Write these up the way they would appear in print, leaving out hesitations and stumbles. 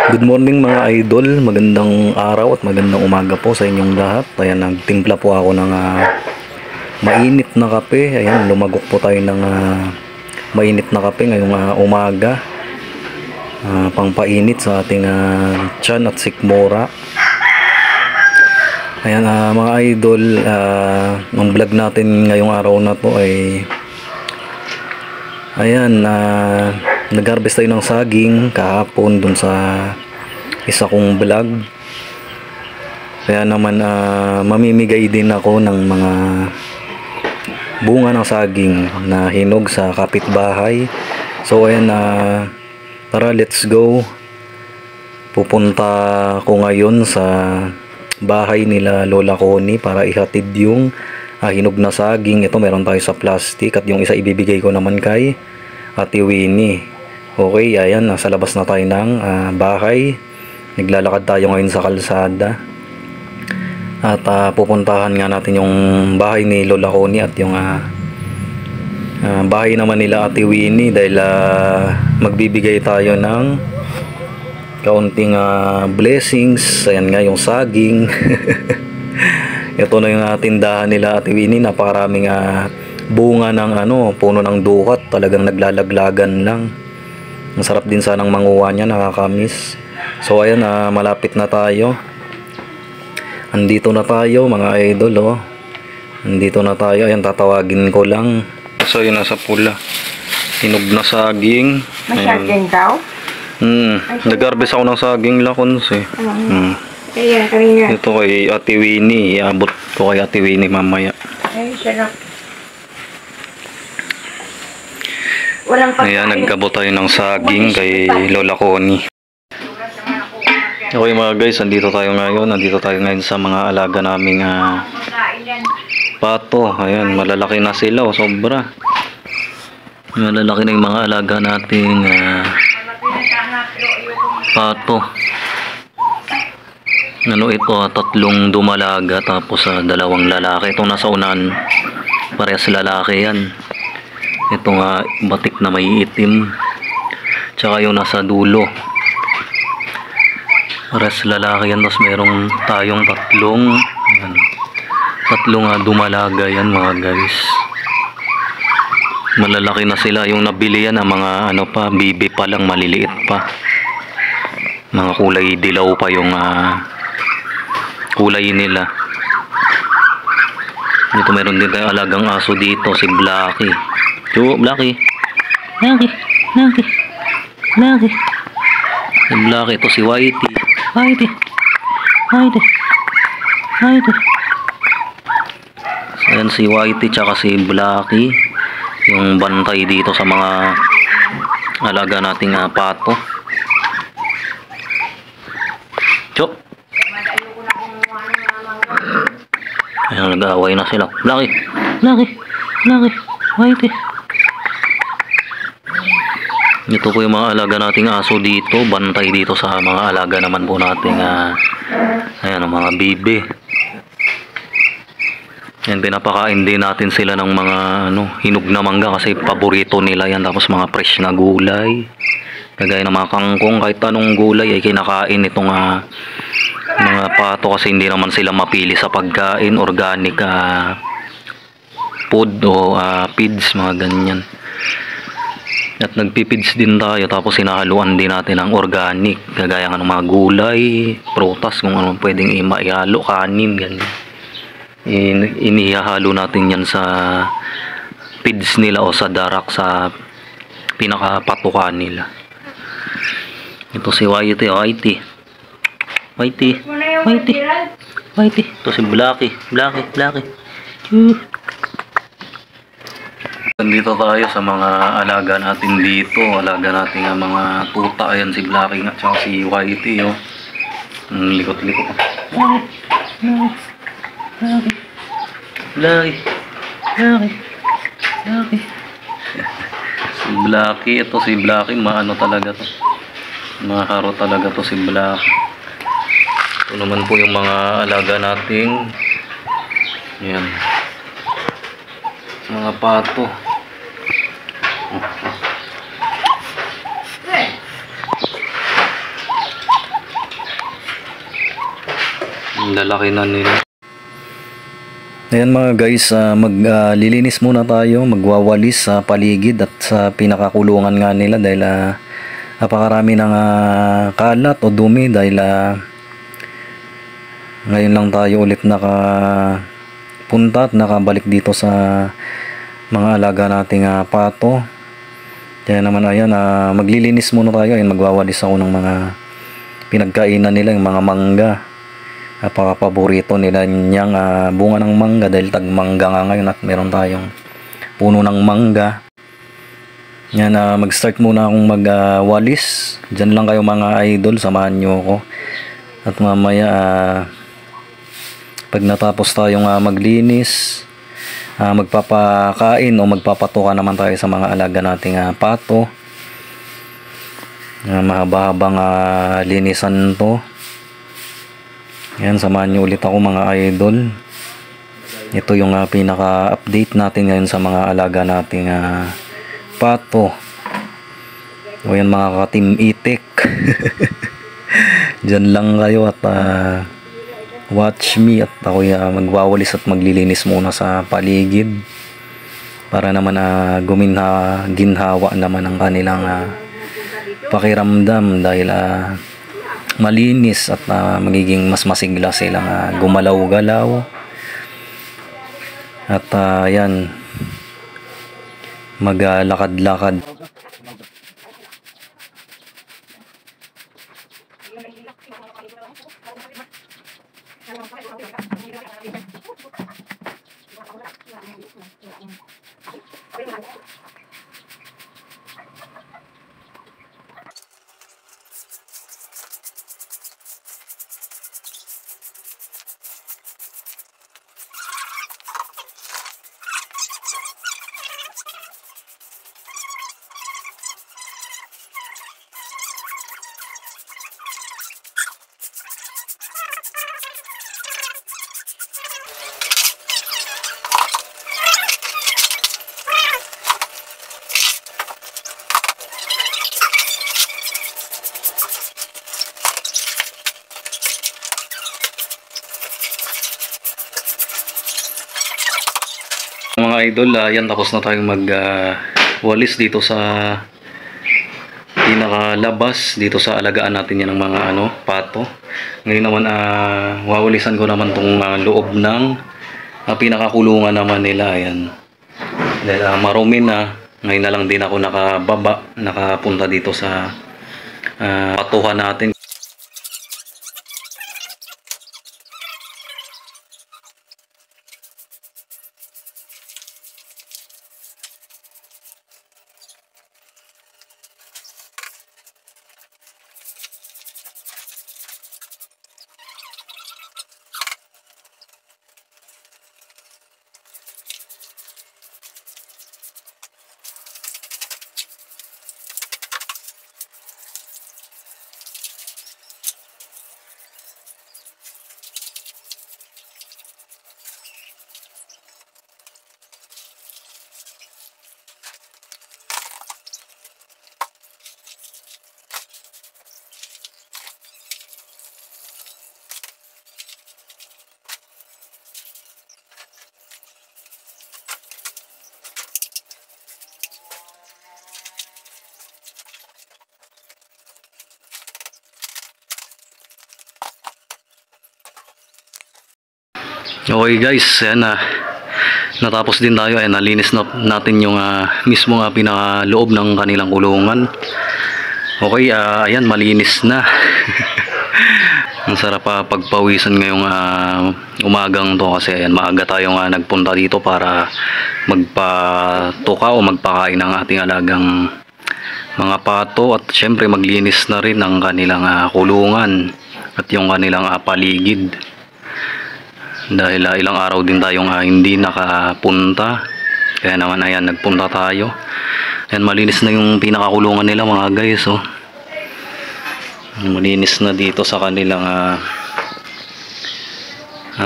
Good morning mga idol, magandang araw at magandang umaga po sa inyong lahat. Ayan, nagtimpla po ako ng mainit na kape. Ayan, lumagok po tayo ng mainit na kape ngayong umaga. Pangpainit sa ating tiyan at sikmura. Ayan mga idol, ang vlog natin ngayong araw na to ay ayan, nag-harvest tayo ng saging kahapon dun sa isa kong vlog. Kaya naman mamimigay din ako ng mga bunga ng saging na hinog sa kapitbahay. So ayan, tara, let's go. Pupunta ko ngayon sa bahay nila Lola Connie para ihatid yung hinog na saging. Ito meron tayo sa plastic at yung isa ibibigay ko naman kay Ate Winnie. Okay, ayan, nasa labas na tayo ng bahay. Naglalakad tayo ngayon sa kalsada. At pupuntahan nga natin yung bahay ni Lola Connie at yung bahay naman nila Ate Winnie dahil magbibigay tayo ng kaunting blessings. Ayan nga yung saging. Ito na yung tindahan nila Ate Winnie. Napakaraming bunga ng puno ng dukat. Talagang naglalaglagan lang. Ang sarap din sanang manguha niya, nakakamiss. So ayan, malapit na tayo. Andito na tayo mga idol, oh. Andito na tayo. Ayan, tatawagin ko lang. So yun, nasa pula. Hinog na saging. Masaging daw? Nag-harvest ako ng saging lakons eh. Ayan, kanina. Ito kay Ate Winnie. Iabot ko kay Ate Winnie mamaya. Ay, sarap. Walang pagkain. Ayan, nagkabot tayo ng saging kay Lola Connie. Okay mga guys, nandito tayo ngayon sa mga alaga naming pato. Ayan, malalaki na sila, sobra. Malalaki na yung mga alaga nating pato. Ito, 3 dumalaga tapos 2 lalaki. Itong nasa unahan, parehas lalaki yan. Ito nga, batik na may itim. Tsaka yung nasa dulo, parehas lalaki yan. Tapos merong tayong 3. Ayan, 3 dumalaga yan mga guys. Malalaki na sila. Yung nabili yan mga bibi pa lang, maliliit pa. Mga kulay dilaw pa yung kulay nila. Dito meron din tayong alagang aso dito, si Blacky. Blacky. Si Blacky, ito si Whitey. Ayan si Whitey tsaka si Blacky, yung bantay dito sa mga alaga nating pato. Ayan, nag-aaway na sila. Blacky, Whitey. Ito po yung mga alaga nating aso dito, bantay dito sa mga alaga naman po nating ayan, mga bibi. Yan, pinapakain din natin sila ng mga hinog na mangga kasi paborito nila yan. Tapos mga fresh na gulay, kagaya ng mga kangkong, kahit anong gulay ay kinakain itong mga pato kasi hindi naman sila mapili sa pagkain. Organic food o feeds, mga ganyan. At nagpipids din tayo, tapos sinahaluan din natin ng organic, kagaya ng mga gulay, prutas, kung ano pwedeng ihalo, kanin, ganyan. Inihahalo natin yan sa feeds nila o sa darak, sa pinakapatukan nila. Ito si Whitey. Ito si Blacky. Nandito tayo sa mga alaga natin dito. Alaga natin nga mga tuta. Ayan si Blacky nga, tsaka si Whitey, oh. Likot-likot. Blacky. Si Blacky. Ito si Blacky. Talaga to. Maharo talaga to si Blacky. Ito naman po yung mga alaga nating ayan, mga pato. lalaki na nila. Ayan mga guys, maglilinis muna tayo, magwawalis sa paligid at sa pinakakulungan nga nila dahil napakarami ng kalat o dumi dahil ngayon lang tayo ulit nakapunta at nakabalik dito sa mga alaga nating pato. Kaya naman ayan, maglilinis muna tayo. Ayan, magwawalis ako ng mga pinagkainan nila, yung mga mangga. Napaka-paborito nila niyang bunga ng mangga dahil tagmangga nga ngayon at meron tayong puno ng mangga. Yan, mag-start muna akong magwalis. Diyan lang kayo mga idol, samahan nyo ako. At mamaya pag natapos tayong maglinis, magpapakain o magpapatuka naman tayo sa mga alaga nating pato. Mahaba-habang linisan to. Yan, samahan nyo ulit ako mga idol. Ito yung pinaka-update natin ngayon sa mga alaga nating pato. O yan mga ka-team itik. Diyan lang kayo at watch me at ako magwawalis at maglilinis muna sa paligid. Para naman ginhawa naman ang kanilang pakiramdam dahil malinis at magiging mas masigla silang gumalaw-galaw. At yan, maglakad-lakad. Mga idol, yan, tapos na tayong magwalis dito sa pinakalabas dito sa alagaan natin yan ng mga pato. Ngayon naman wawalisan ko naman tong loob ng pinakakulungan naman nila. Ayan, dahil marumi na. Ngayon na lang din ako nakapunta dito sa patuhan natin. Okay guys, ayan, natapos din tayo. Ayan, nalinis natin yung mismo pinakaloob ng kanilang kulungan. Okay, ayan, malinis na. Ang sarap pagpawisan ngayong umagang to kasi ayan, maaga tayong nagpunta dito para magpatuka o magpakain ng ating alagang mga pato at syempre maglinis na rin ng kanilang kulungan at yung kanilang paligid. Dahil ilang araw din tayong hindi nakapunta. Kaya naman ayan, nagpunta tayo. Ayan, malinis na yung pinakakulungan nila mga guys. Malinis na dito sa kanilang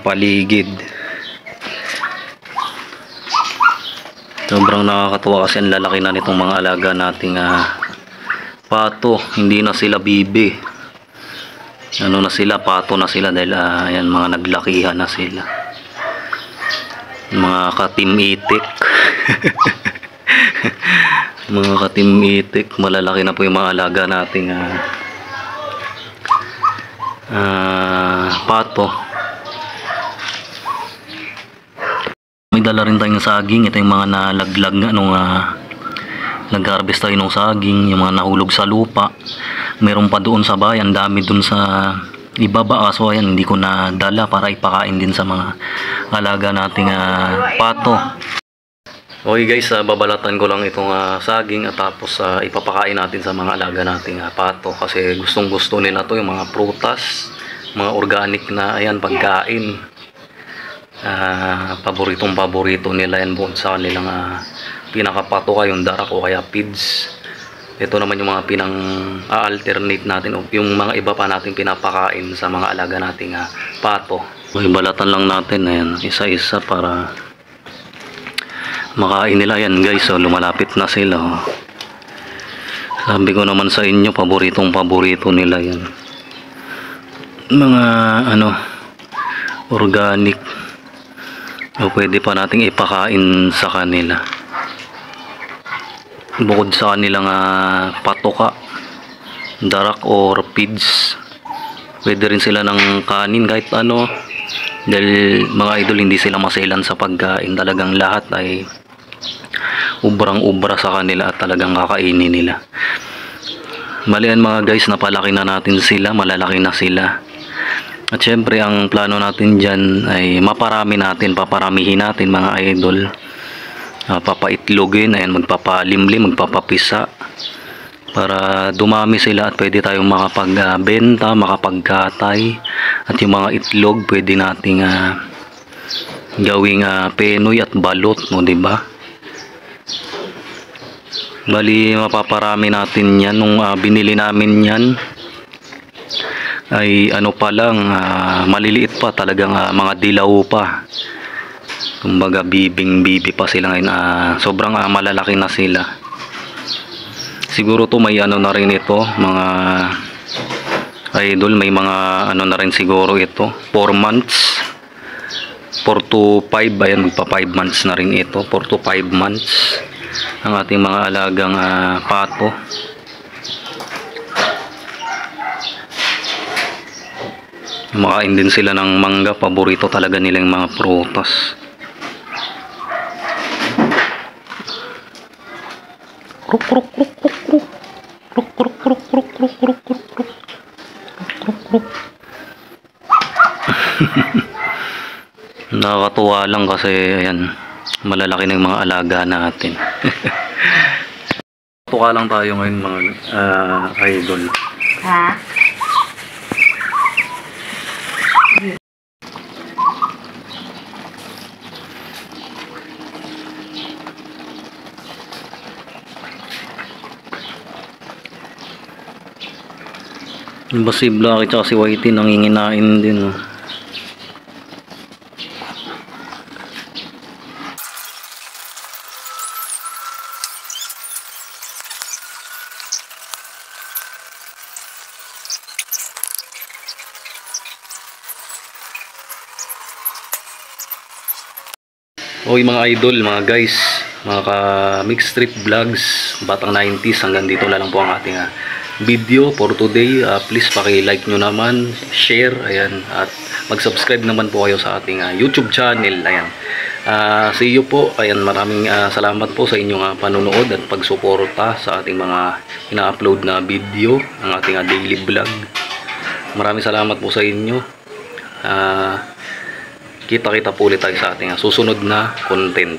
paligid. Sobrang nakakatuwa kasi ang lalaki na nitong mga alaga nating pato. Hindi na sila bibi. ano na sila, pato na sila dahil ayan, mga naglakihan na sila. Mga ka-team itik. Mga ka-team itik, malalaki na po yung mga alaga nating pato. May dala rin tayong saging. Ito yung mga nalaglag nga nung nag-harvest tayo ng saging, yung mga nahulog sa lupa. Meron pa doon sa bayan, dami doon sa ibaba, kaso ayan, hindi ko na dala para ipakain din sa mga alaga nating pato. Okay guys, babalatan ko lang itong saging at tapos ipapakain natin sa mga alaga nating pato kasi gustong gusto nila to yung mga prutas, mga organic na ayan pagkain. Paborito nila yan buon sa kanilang pinakapato yung darak o kaya pids. Ito naman yung mga pinang-alternate natin o yung mga iba pa natin pinapakain sa mga alaga nating pato. Okay, balatan lang natin ayan, isa-isa para makain nila yan guys. So lumalapit na sila. Sabi ko naman sa inyo, paborito nila yan. Mga organic o pwede pa nating ipakain sa kanila. Bukod sa kanilang patoka, darak or pids, pwede rin sila ng kanin kahit ano. Dahil mga idol, hindi sila maselan sa pagkain. Talagang lahat ay ubrang-ubra sa kanila at talagang kakainin nila. Malian mga guys, napalaki na natin sila, malalaki na sila. At syempre ang plano natin dyan ay paparamihin natin mga idol. Papaitlogin, ayan, magpapalimlim, magpapapisa para dumami sila at pwede tayong makapagbenta, makapagkatay. At yung mga itlog pwede nating gawing penoy at balot, no, diba? Bali mapaparami natin yan. Nung binili namin yan ay pa lang, maliliit pa, talagang mga dilaw pa. Kumbaga bibi pa sila ngayon. Sobrang malalaki na sila. Siguro to may na rin ito mga idol, may mga na rin siguro ito 4 months 4 to 5, ayan, magpa 5 months na rin ito. 4 to 5 months ang ating mga alagang pato. Makain din sila ng mangga, paborito talaga nila yung mga prutas. Kruk kruk kruk kruk kruk kruk kruk kruk kruk kruk kruk kruk kruk kruk kruk. Nakakatuwa lang kasi ayan, malalaki ng mga alaga natin. Tuka lang tayo ngayon mga idol. Ha? Yung si Blacky tsaka si Whitey nanginginain din. Okay mga idol, mga guys, mga ka-mixed street vlogs, batang 90s, hanggang dito na lang po ang ating video for today. Please paki-like nyo naman, share, ayan, at mag-subscribe naman po kayo sa ating YouTube channel. Ayan. See you po. Ayan, maraming salamat po sa inyong panonood at pagsuporta sa ating mga ina-upload na video, ang ating daily vlog. Maraming salamat po sa inyo. Kita-kita po ulit tayo sa ating susunod na content.